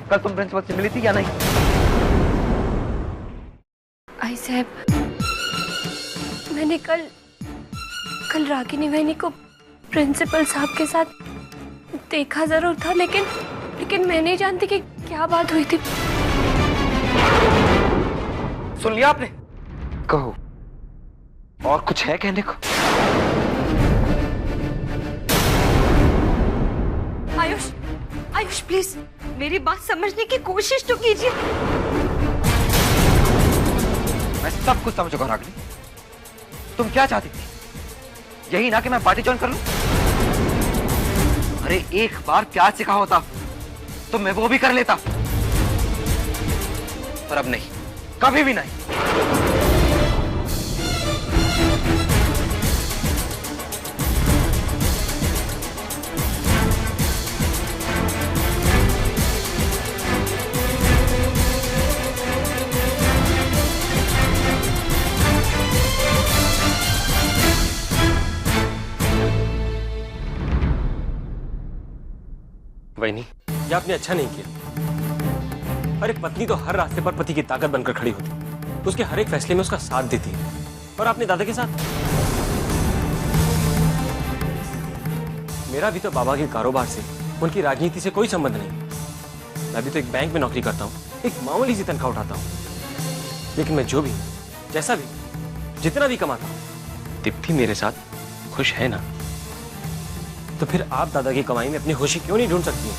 कल तुम प्रिंसिपल से मिली थी या नहीं? आई साहब, मैंने कल रागिनी बहनी को प्रिंसिपल साहब के साथ देखा जरूर था, लेकिन मैं नहीं जानती कि क्या बात हुई थी। सुन लिया आपने? कहो, और कुछ है कहने को? आयुष प्लीज मेरी बात समझने की कोशिश तो कीजिए। मैं सब कुछ समझ चुका हूं रागिनी। तुम क्या चाहती थी? यही ना कि मैं पार्टी ज्वाइन कर लूं? अरे एक बार प्यार से कहा होता तो मैं वो भी कर लेता, पर अब नहीं, कभी भी नहीं। वही ये आपने अच्छा नहीं किया। अरे पत्नी तो हर रास्ते पर पति की ताकत बनकर खड़ी होती, उसके हर एक फैसले में उसका साथ देती है। और आपने दादा के साथ, मेरा भी तो बाबा के कारोबार से, उनकी राजनीति से कोई संबंध नहीं। मैं भी तो एक बैंक में नौकरी करता हूँ, एक मामूली सी तनख्वाह उठाता हूँ। लेकिन मैं जो भी, जैसा भी, जितना भी कमाता हूँ, दीप्ति मेरे साथ खुश है ना। तो फिर आप दादा की कमाई में अपनी खुशी क्यों नहीं ढूंढ सकती हैं?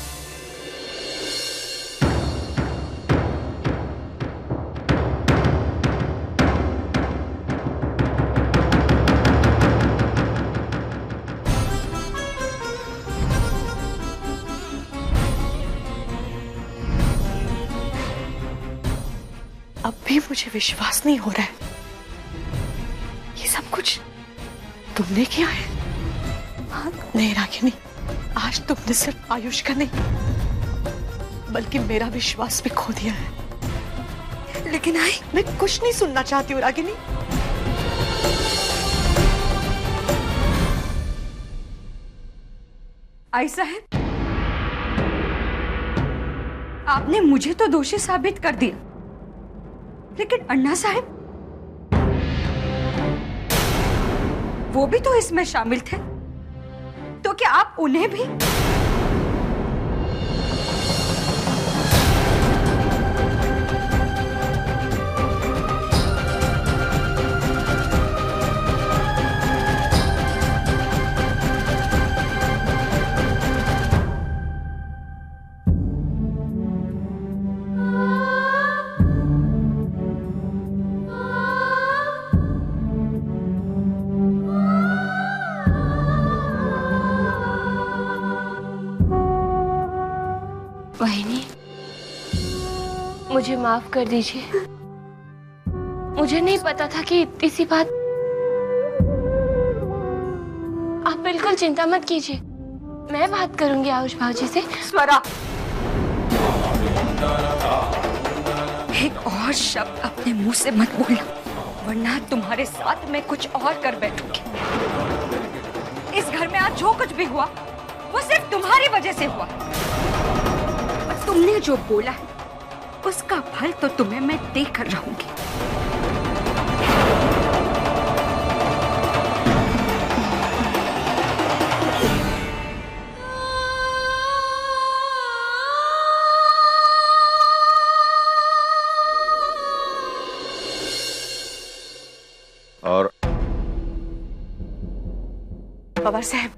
अब भी मुझे विश्वास नहीं हो रहा है, ये सब कुछ तुमने किया है। नहीं रागिनी, आज तुमने सिर्फ आयुष का नहीं बल्कि मेरा विश्वास भी खो दिया है। लेकिन मैं कुछ नहीं सुनना चाहती हूँ रागिनी। आई साहब, आपने मुझे तो दोषी साबित कर दिया, लेकिन अन्ना साहब, वो भी तो इसमें शामिल थे, तो क्या आप उन्हें भी? वहिनी, मुझे माफ कर दीजिए। मुझे नहीं पता था कि इतनी सी बात। आप बिल्कुल चिंता मत कीजिए, मैं बात करूंगी आयुष भाजी से। स्वरा, एक और शब्द अपने मुंह से मत बोलना, वरना तुम्हारे साथ मैं कुछ और कर बैठूंगी। इस घर में आज जो कुछ भी हुआ वो सिर्फ तुम्हारी वजह से हुआ। तुमने जो बोला है उसका फल तो तुम्हें मैं देकर रहूंगी। और पवार साहब,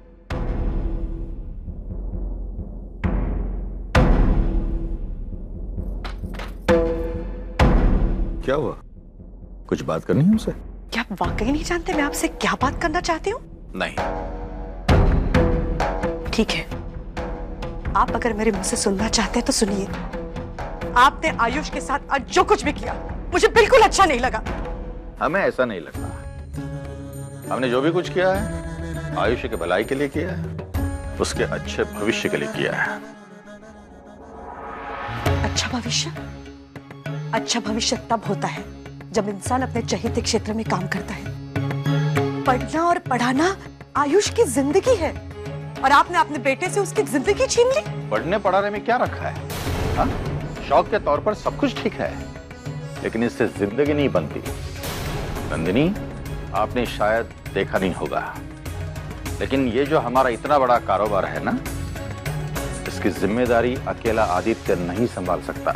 क्या हुआ? कुछ बात करनी है उनसे? क्या आप वाकई नहीं जानते मैं आपसे क्या बात करना चाहती हूँ? नहीं। ठीक है, आप अगर मेरे मुंह से सुनना चाहते हैं तो सुनिए। आपने आयुष के साथ आज जो कुछ भी किया मुझे बिल्कुल अच्छा नहीं लगा। हमें ऐसा नहीं लगता। हमने जो भी कुछ किया है आयुष के भलाई के लिए किया है, उसके अच्छे भविष्य के लिए किया है। अच्छा भविष्य? अच्छा भविष्य तब होता है जब इंसान अपने चहेते क्षेत्र में काम करता है। पढ़ना और पढ़ाना आयुष की जिंदगी है और आपने अपने बेटे से उसकी जिंदगी छीन ली। पढ़ने पढ़ाने में क्या रखा है? शौक के तौर पर सब कुछ ठीक है, लेकिन इससे जिंदगी नहीं बनती। नंदिनी, आपने शायद देखा नहीं होगा, लेकिन ये जो हमारा इतना बड़ा कारोबार है ना, इसकी जिम्मेदारी अकेला आदित्य नहीं संभाल सकता।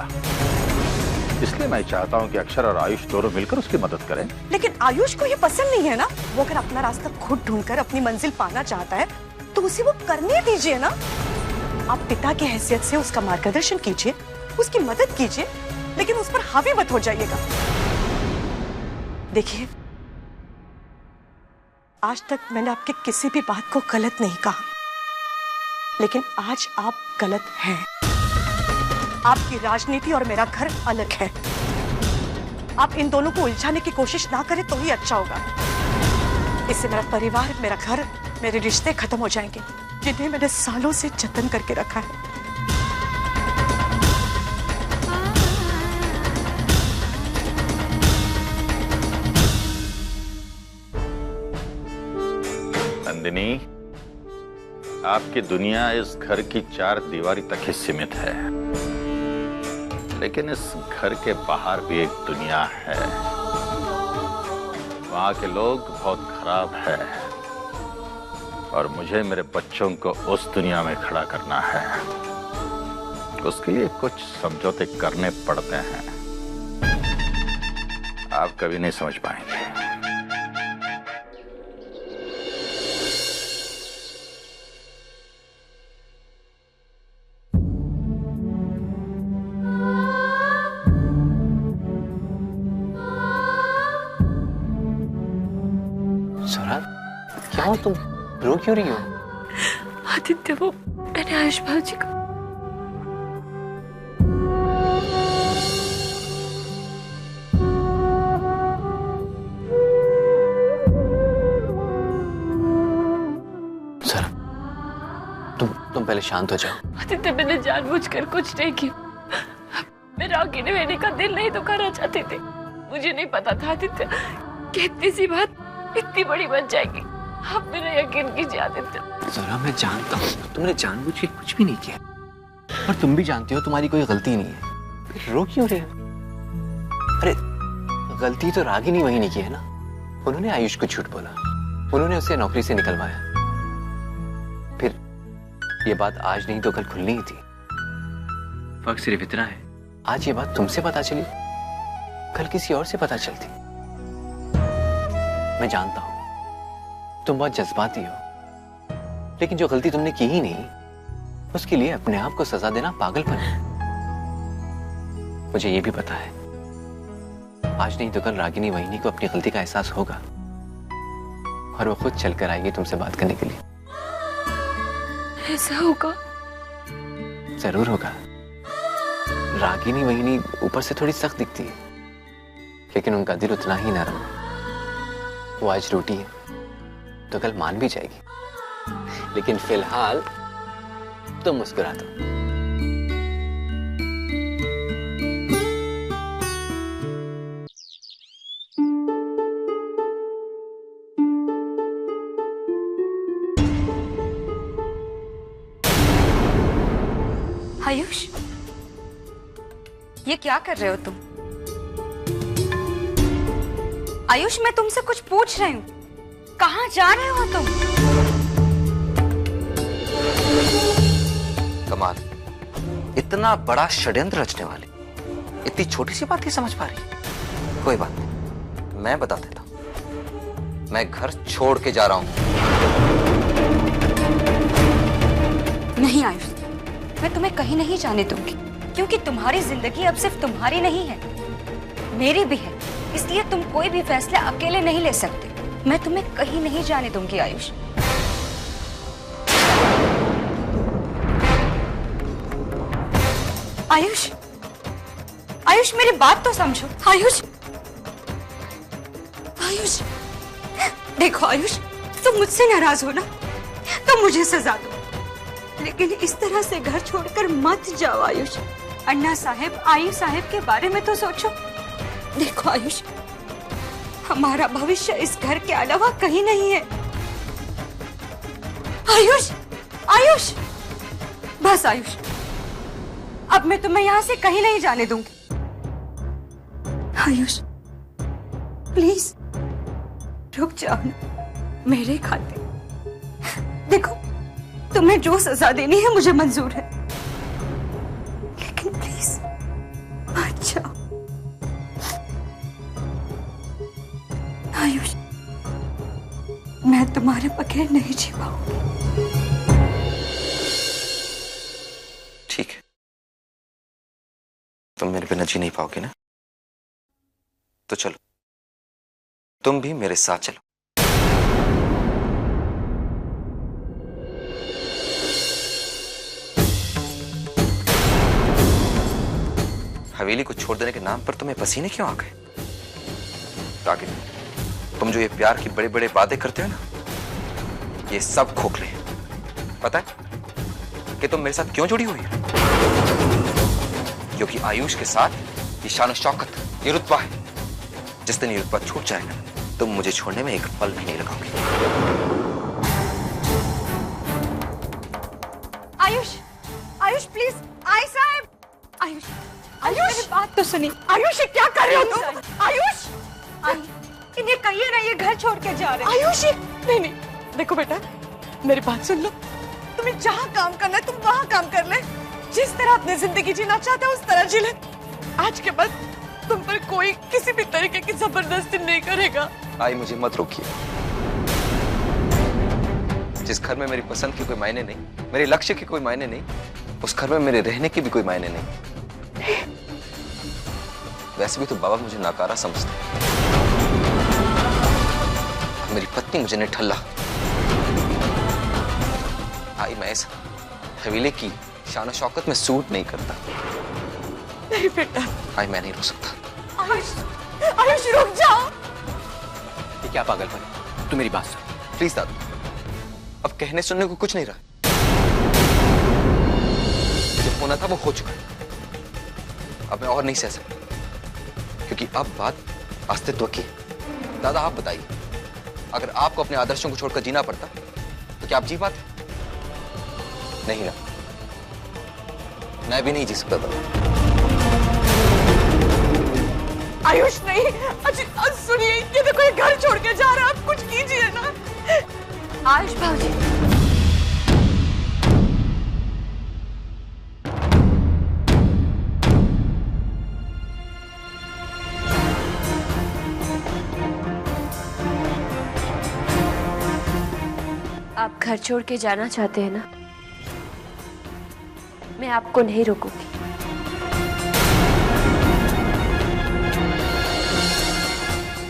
इसलिए मैं चाहता हूं कि अक्षर और आयुष दोनों मिलकर उसकी मदद करें। लेकिन आयुष को ये पसंद नहीं है ना। वो अगर अपना रास्ता खुद ढूंढकर अपनी मंजिल पाना चाहता है तो उसे वो करने दीजिए ना। आप पिता की हैसियत से उसका मार्गदर्शन कीजिए, उसकी मदद कीजिए, लेकिन उस पर हावी मत हो जाइएगा। देखिए, आज तक मैंने आपके किसी भी बात को गलत नहीं कहा, लेकिन आज आप गलत हैं। आपकी राजनीति और मेरा घर अलग है। आप इन दोनों को उलझाने की कोशिश ना करें तो ही अच्छा होगा। इससे मेरा परिवार, मेरा घर, मेरे रिश्ते खत्म हो जाएंगे, जिन्हें मैंने सालों से जतन करके रखा है। नंदिनी, आपकी दुनिया इस घर की 4 दीवारी तक ही सीमित है, लेकिन इस घर के बाहर भी एक दुनिया है। वहां के लोग बहुत खराब है और मुझे मेरे बच्चों को उस दुनिया में खड़ा करना है। उसके लिए कुछ समझौते करने पड़ते हैं, आप कभी नहीं समझ पाएंगे। क्या हो तुम? रो क्यों रही हो? आदित्य, वो मैंने आयुष भाजी को सर, तुम पहले शांत हो जाओ। आदित्य, मैंने जानबूझकर कुछ नहीं किया। मैं रागिनी वेणी का दिल नहीं दुखाना चाहती थी। मुझे नहीं पता था आदित्य कि इतनी सी बात इतनी बड़ी बन जाएगी। आप मेरा यकीन कीजिए आदित्य। जरा, मैं जानता हूँ तुमने जानबूझ के कुछ भी नहीं किया, और तुम भी जानती हो तुम्हारी कोई गलती नहीं है। फिर रो क्यों रही हो? अरे, गलती तो रागिनी वही नहीं की है ना। उन्होंने आयुष को झूठ बोला, उन्होंने उसे नौकरी से निकलवाया। फिर ये बात आज नहीं तो कल खुलनी ही थी। फर्क सिर्फ इतना है, आज ये बात तुमसे पता चली, कल किसी और से पता चलती। मैं जानता हूं तुम बहुत जज्बाती हो, लेकिन जो गलती तुमने की ही नहीं, उसके लिए अपने आप को सजा देना पागलपन है। मुझे यह भी पता है, आज नहीं तो कल रागिनी वहिनी को अपनी गलती का एहसास होगा और वो खुद चलकर आएगी तुमसे बात करने के लिए। ऐसा होगा? जरूर होगा। रागिनी वहिनी ऊपर से थोड़ी सख्त दिखती है, लेकिन उनका दिल उतना ही नरम है। वो आज रूठी है तो कल मान भी जाएगी, लेकिन फिलहाल तुम मुस्कुरा दो। आयुष, ये क्या कर रहे हो तुम? आयुष, मैं तुमसे कुछ पूछ रही हूँ। कहाँ जा रहे हो तुम? कमाल, इतना बड़ा षड्यंत्र रचने वाली इतनी छोटी सी बात ही समझ पा रही? कोई बात नहीं, मैं बता देता हूं। मैं घर छोड़ के जा रहा हूं। नहीं आयुष, मैं तुम्हें कहीं नहीं जाने दूंगी, क्योंकि तुम्हारी जिंदगी अब सिर्फ तुम्हारी नहीं है, मेरी भी है। इसलिए तुम कोई भी फैसला अकेले नहीं ले सकते। मैं तुम्हें कहीं नहीं जाने दूंगी आयुष। आयुष, आयुष, मेरी बात तो समझो। आयुष, आयुष, देखो आयुष, तुम मुझसे नाराज हो ना, तो मुझे सजा दो, लेकिन इस तरह से घर छोड़कर मत जाओ आयुष। अन्ना साहब, आई साहब के बारे में तो सोचो। देखो आयुष, हमारा भविष्य इस घर के अलावा कहीं नहीं है। आयुष, आयुष, बस आयुष, अब मैं तुम्हें यहाँ से कहीं नहीं जाने दूंगी। आयुष प्लीज रुक जाओ ना मेरे खातिर। देखो तुम्हें जो सजा देनी है मुझे मंजूर है, लेकिन प्लीज मत जाओ। आयुष मैं तुम्हारे बगैर नहीं जी पाऊंगी। ठीक है, तुम मेरे बिना जी नहीं पाओगे ना, तो चलो तुम भी मेरे साथ चलो। हवेली को छोड़ देने के नाम पर तुम्हें पसीने क्यों आ गए? रागिनी, तुम जो ये प्यार की बड़े बड़े वादे करते हो ना, ये सब खोखले हैं। पता है कि तुम मेरे साथ क्यों जुड़ी हुई है? क्योंकि आयुष के साथ ये शान और शौकत, ये रुतबा है। जिस दिन ये रुतबा छूट जाएगा तुम मुझे छोड़ने में एक पल भी नहीं लगाओगे। आयुष आयुष प्लीज, आई साहब। आयुष आयुष मेरी बात तो सुनी। आयुष ये क्या कर रहे हो तुम? आयुष इन्हें कहिए ना ये घर छोड़ के जा रहे हैं। आयुष नहीं नहीं, देखो बेटा मेरी बात सुन लो। तुम्हें जहाँ काम करना है तुम वहाँ काम कर ले। जिस तरह अपनी जिंदगी जीना चाहते हो उस तरह जी ले। आज के बाद तुम पर कोई किसी भी तरीके की जबरदस्ती नहीं करेगा। आई मुझे मत रोकिए। जिस घर में मेरी पसंद की कोई मायने नहीं, मेरे लक्ष्य की कोई मायने नहीं, उस घर में मेरे रहने की भी कोई मायने नहीं। वैसे भी तो बाबा मुझे नाकारा समझते, मेरी पत्नी मुझे निठल्ला। आई मैं इस हवेली की शान और शौकत में सूट नहीं करता। नहीं बेटा, आई मैं नहीं रुक सकता। आयुष आयुष रुक जाओ। ये क्या पागलपन है? तू मेरी बात सुन प्लीज दादू, अब कहने सुनने को कुछ नहीं रहा। जो होना था वो हो चुका है। अब मैं और नहीं सह सकता, क्योंकि अब बात अस्तित्व की है। दादा आप बताइए, अगर आपको अपने आदर्शों को छोड़कर जीना पड़ता तो क्या आप जी पाते? नहीं ना, मैं भी नहीं जी सकता था। आयुष नहीं, सुनिए ये देखो ये घर छोड़ के जा रहा है, आप कुछ कीजिए ना। आयुष भाजी आप घर छोड़ के जाना चाहते हैं ना, मैं आपको नहीं रोकूंगी।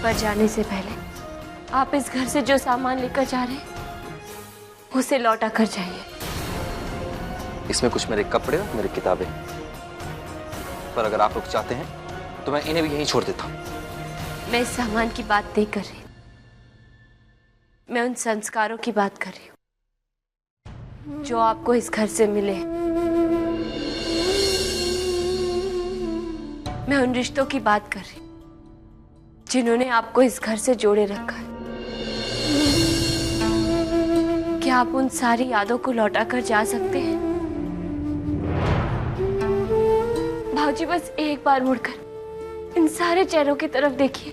पर जाने से पहले आप इस घर से जो सामान लेकर जा रहे हैं उसे लौटा कर जाइए। इसमें कुछ मेरे कपड़े और मेरी किताबें, पर अगर आप लोग चाहते हैं तो मैं इन्हें भी यहीं छोड़ देता हूं। मैं इस सामान की बात नहीं कर रही, मैं उन संस्कारों की बात कर रही हूँ जो आपको इस घर से मिले। मैं उन रिश्तों की बात कर रही हूँ जिन्होंने आपको इस घर से जोड़े रखा है। क्या आप उन सारी यादों को लौटा कर जा सकते हैं? भाऊजी बस एक बार मुड़कर इन सारे चेहरों की तरफ देखिए।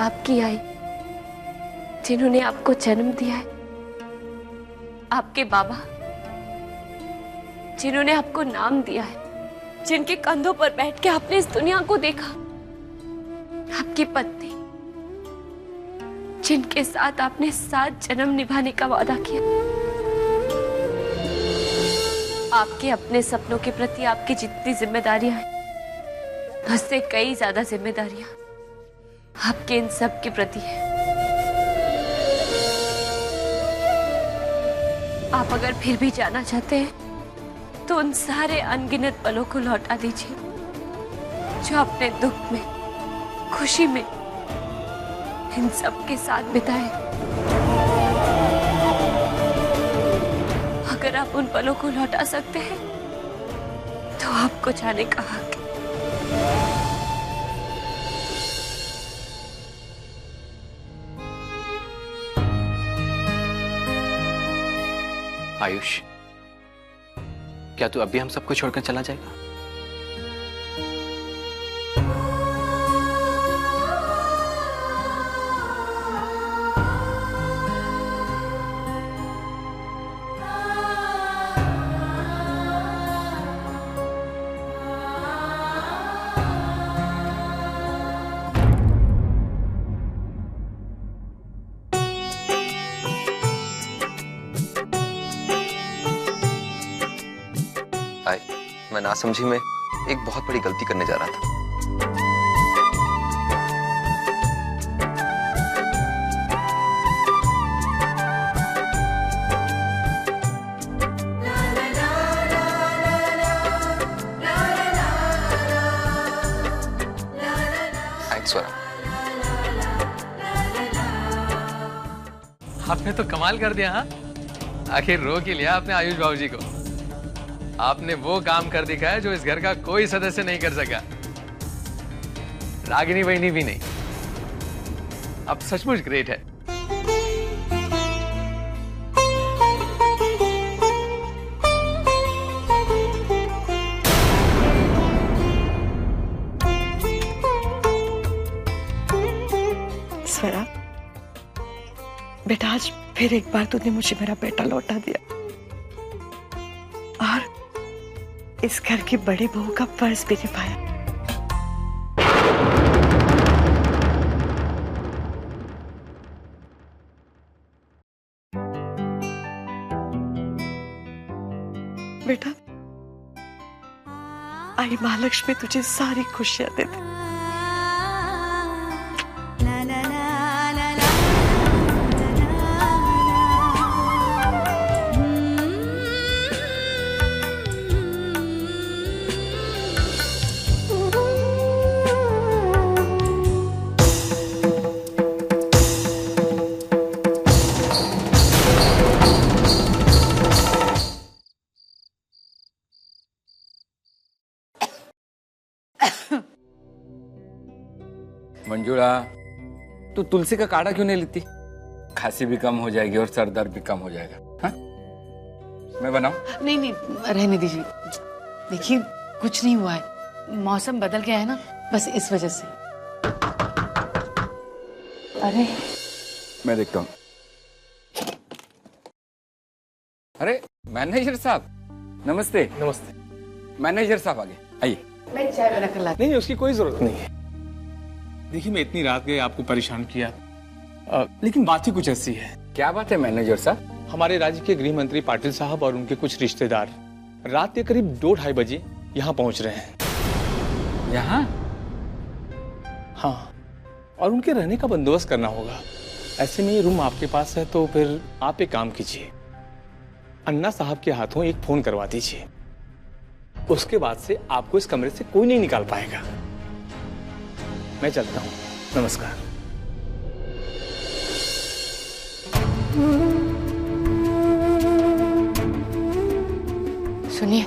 आपकी आई जिन्होंने आपको जन्म दिया है, आपके बाबा जिन्होंने आपको नाम दिया है, जिनके कंधों पर बैठ के आपने इस दुनिया को देखा, आपकी पत्नी जिनके साथ आपने 7 जन्म निभाने का वादा किया, आपके अपने सपनों के प्रति आपकी जितनी जिम्मेदारियां हैं उससे कई ज्यादा जिम्मेदारियां आपके इन सब के प्रति है। आप अगर फिर भी जाना चाहते हैं तो उन सारे अनगिनत पलों को लौटा दीजिए जो अपने दुख में, खुशी में इन सब के साथ बिताए। अगर आप उन पलों को लौटा सकते हैं तो आपको जाने का हक है। आयुष, क्या तू अब भी हम सबको छोड़कर चला जाएगा? नासमझी में एक बहुत बड़ी गलती करने जा रहा था। थैंक्स स्वरा। आपने तो कमाल कर दिया। हाँ, आखिर रोक ही लिया आपने आयुष बाबूजी को। आपने वो काम कर दिखाया जो इस घर का कोई सदस्य नहीं कर सका, रागिनी बहनी भी नहीं। अब सचमुच ग्रेट है। स्वरा, बेटा आज फिर एक बार तूने मुझे मेरा बेटा लौटा दिया और इस घर की बड़ी बहू का फर्ज भी निभाया। बेटा, आई महालक्ष्मी तुझे सारी खुशियां दे दे। मंजुला, तू तुलसी का काढ़ा क्यों नहीं लेती? खांसी भी कम हो जाएगी और सर दर्द भी कम हो जाएगा। हाँ? मैं बनाऊं? नहीं नहीं, रहने दीजिए। देखिए, कुछ नहीं हुआ है, मौसम बदल गया है ना, बस इस वजह से। अरे मैं देखता हूँ। अरे मैनेजर साहब, नमस्ते। नमस्ते। मैनेजर साहब आगे आइए। मैं चाय बना कर लाती। नहीं, उसकी कोई जरूरत नहीं है। देखिए, मैं इतनी रात गए आपको परेशान किया, लेकिन बात ही कुछ ऐसी है। क्या बात है मैनेजर साहब? हमारे राज्य के गृह मंत्री पाटिल साहब और उनके कुछ रिश्तेदार रात के करीब 2-2:30 बजे यहाँ पहुँच रहे हैं। यहाँ? हाँ, और उनके रहने का बंदोबस्त करना होगा। ऐसे में ये रूम आपके पास है, तो फिर आप एक काम कीजिए, अन्ना साहब के हाथों एक फोन करवा दीजिए। उसके बाद से आपको इस कमरे से कोई नहीं निकाल पाएगा। मैं चलता हूँ, नमस्कार। सुनिए,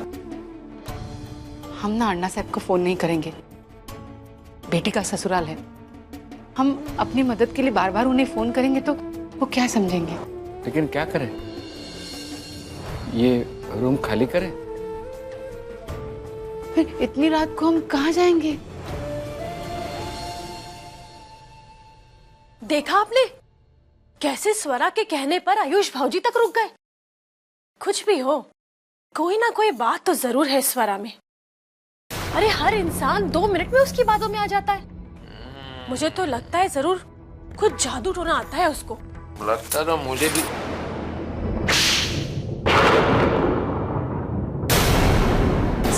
हम ना अन्ना साहब को फोन नहीं करेंगे। बेटी का ससुराल है, हम अपनी मदद के लिए बार बार उन्हें फोन करेंगे तो वो क्या समझेंगे। लेकिन क्या करें? ये रूम खाली करें? फिर इतनी रात को हम कहाँ जाएंगे? देखा आपने कैसे स्वरा के कहने पर आयुष भाऊजी तक रुक गए। कुछ भी हो, कोई ना कोई बात तो जरूर है स्वरा में। अरे हर इंसान 2 मिनट में उसकी बातों में आ जाता है। मुझे तो लगता है जरूर कुछ जादू टोना आता है उसको। लगता तो मुझे भी।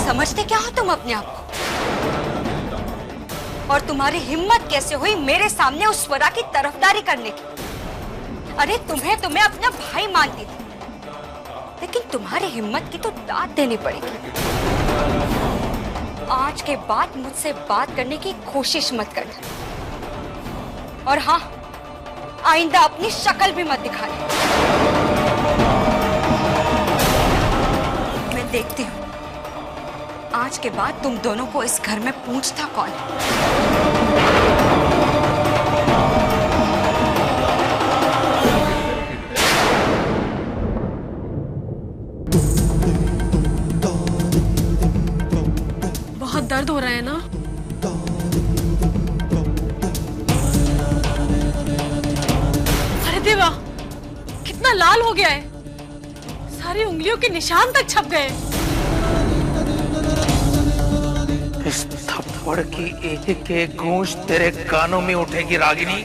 समझते क्या हो तुम अपने आप को? और तुम्हारी हिम्मत कैसे हुई मेरे सामने उस स्वरा की तरफदारी करने की? अरे तुम्हें अपना भाई मानती थी, लेकिन तुम्हारी हिम्मत की तो दाद देनी पड़ेगी। आज के बाद मुझसे बात करने की कोशिश मत करना, और हाँ, आइंदा अपनी शक्ल भी मत दिखाना। मैं देखती हूँ आज के बाद तुम दोनों को इस घर में पूछता कौन है। बहुत दर्द हो रहा है ना? अरे देवा, कितना लाल हो गया है, सारी उंगलियों के निशान तक छप गए। इस थप्पड़ की एक एक गूंज तेरे कानों में उठेगी रागिनी।